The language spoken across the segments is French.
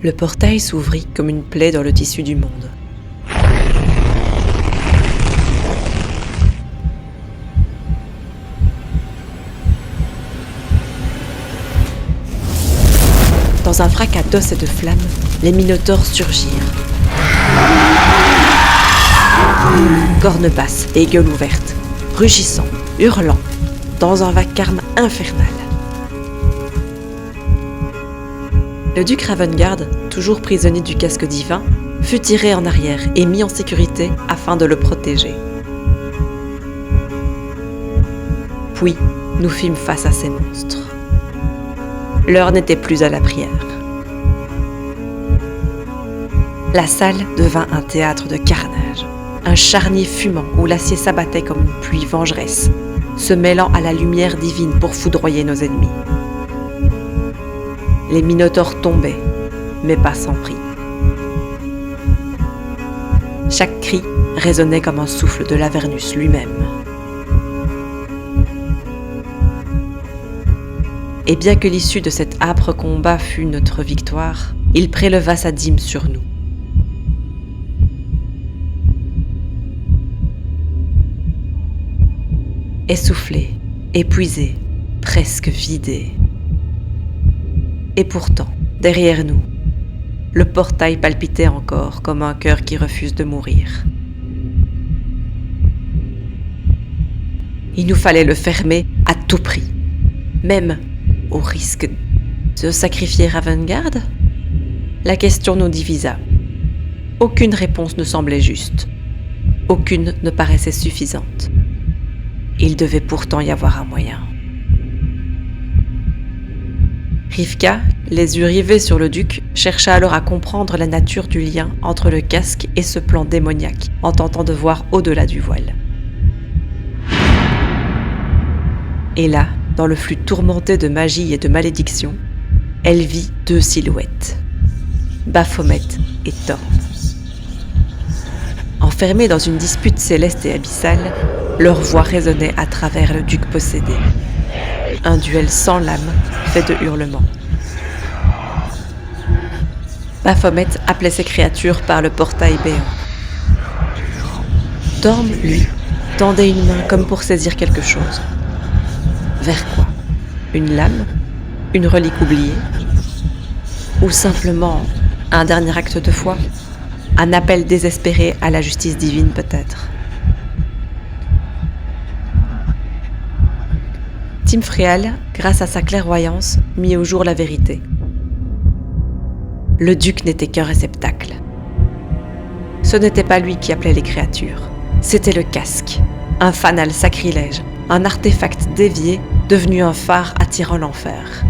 Le portail s'ouvrit comme une plaie dans le tissu du monde. Dans un fracas d'os et de flammes, les minotaures surgirent. Cornes basses et gueules ouvertes, rugissant, hurlant, dans un vacarme infernal. Le duc Ravengard, toujours prisonnier du casque divin, fut tiré en arrière et mis en sécurité afin de le protéger. Puis, nous fîmes face à ces monstres. L'heure n'était plus à la prière. La salle devint un théâtre de carnage, un charnier fumant où l'acier s'abattait comme une pluie vengeresse, se mêlant à la lumière divine pour foudroyer nos ennemis. Les minotaures tombaient, mais pas sans prix. Chaque cri résonnait comme un souffle de l'Avernus lui-même. Et bien que l'issue de cet âpre combat fût notre victoire, il préleva sa dîme sur nous. Essoufflé, épuisé, presque vidé. Et pourtant, derrière nous, le portail palpitait encore comme un cœur qui refuse de mourir. Il nous fallait le fermer à tout prix, même au risque de sacrifier Ravengard. La question nous divisa. Aucune réponse ne semblait juste. Aucune ne paraissait suffisante. Il devait pourtant y avoir un moyen. Rivka, les yeux rivés sur le duc, chercha alors à comprendre la nature du lien entre le casque et ce plan démoniaque, en tentant de voir au-delà du voile. Et là, dans le flux tourmenté de magie et de malédiction, elle vit deux silhouettes, Baphomet et Thorn. Enfermés dans une dispute céleste et abyssale, leur voix résonnait à travers le duc possédé. Un duel sans lame, fait de hurlements. Baphomet appelait ses créatures par le portail béant. Thorn, lui, tendait une main comme pour saisir quelque chose. Vers quoi? Une lame? Une relique oubliée? Ou simplement un dernier acte de foi? Un appel désespéré à la justice divine peut-être? Timfréal, grâce à sa clairvoyance, mit au jour la vérité. Le duc n'était qu'un réceptacle. Ce n'était pas lui qui appelait les créatures, c'était le casque, un fanal sacrilège, un artefact dévié devenu un phare attirant l'enfer.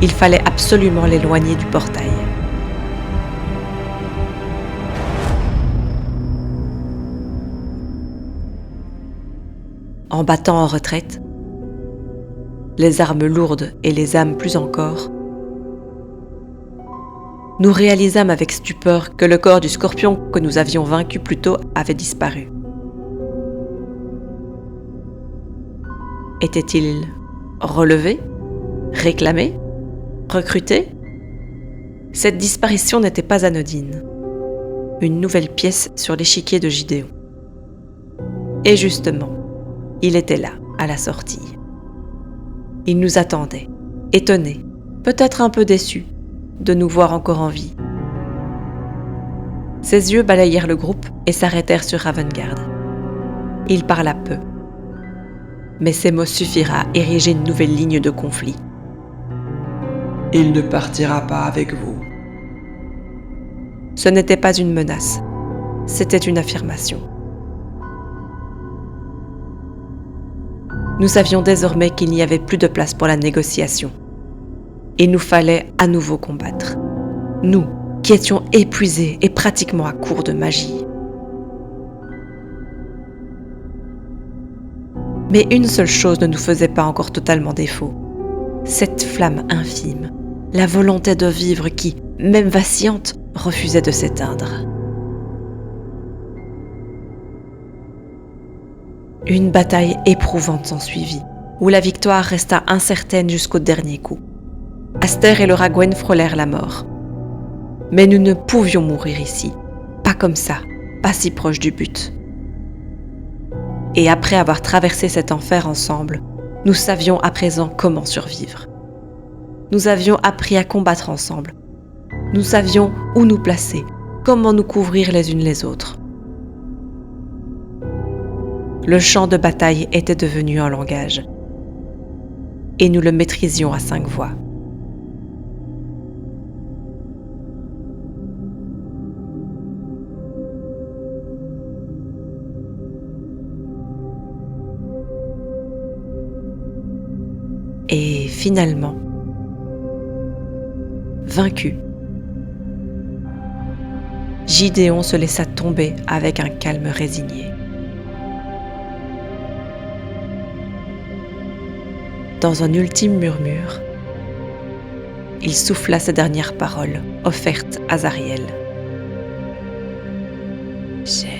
Il fallait absolument l'éloigner du portail. En battant en retraite, les armes lourdes et les âmes plus encore, nous réalisâmes avec stupeur que le corps du scorpion que nous avions vaincu plus tôt avait disparu. Était-il relevé, réclamé, recruté? Cette disparition n'était pas anodine. Une nouvelle pièce sur l'échiquier de Gideon. Et justement, il était là, à la sortie. Il nous attendait, étonné, peut-être un peu déçu, de nous voir encore en vie. Ses yeux balayèrent le groupe et s'arrêtèrent sur Ravengard. Il parla peu. Mais ces mots suffirent à ériger une nouvelle ligne de conflit. Il ne partira pas avec vous. Ce n'était pas une menace, c'était une affirmation. Nous savions désormais qu'il n'y avait plus de place pour la négociation. Il nous fallait à nouveau combattre. Nous, qui étions épuisés et pratiquement à court de magie. Mais une seule chose ne nous faisait pas encore totalement défaut. Cette flamme infime, la volonté de vivre qui, même vacillante, refusait de s'éteindre. Une bataille éprouvante s'ensuivit, où la victoire resta incertaine jusqu'au dernier coup. Aster et le Ragwen frôlèrent la mort. Mais nous ne pouvions mourir ici, pas comme ça, pas si proche du but. Et après avoir traversé cet enfer ensemble, nous savions à présent comment survivre. Nous avions appris à combattre ensemble. Nous savions où nous placer, comment nous couvrir les unes les autres. Le champ de bataille était devenu un langage. Et nous le maîtrisions à 5 voix. Et finalement, vaincu, Gideon se laissa tomber avec un calme résigné. Dans un ultime murmure, il souffla ses dernières paroles offertes à Zariel. « J'ai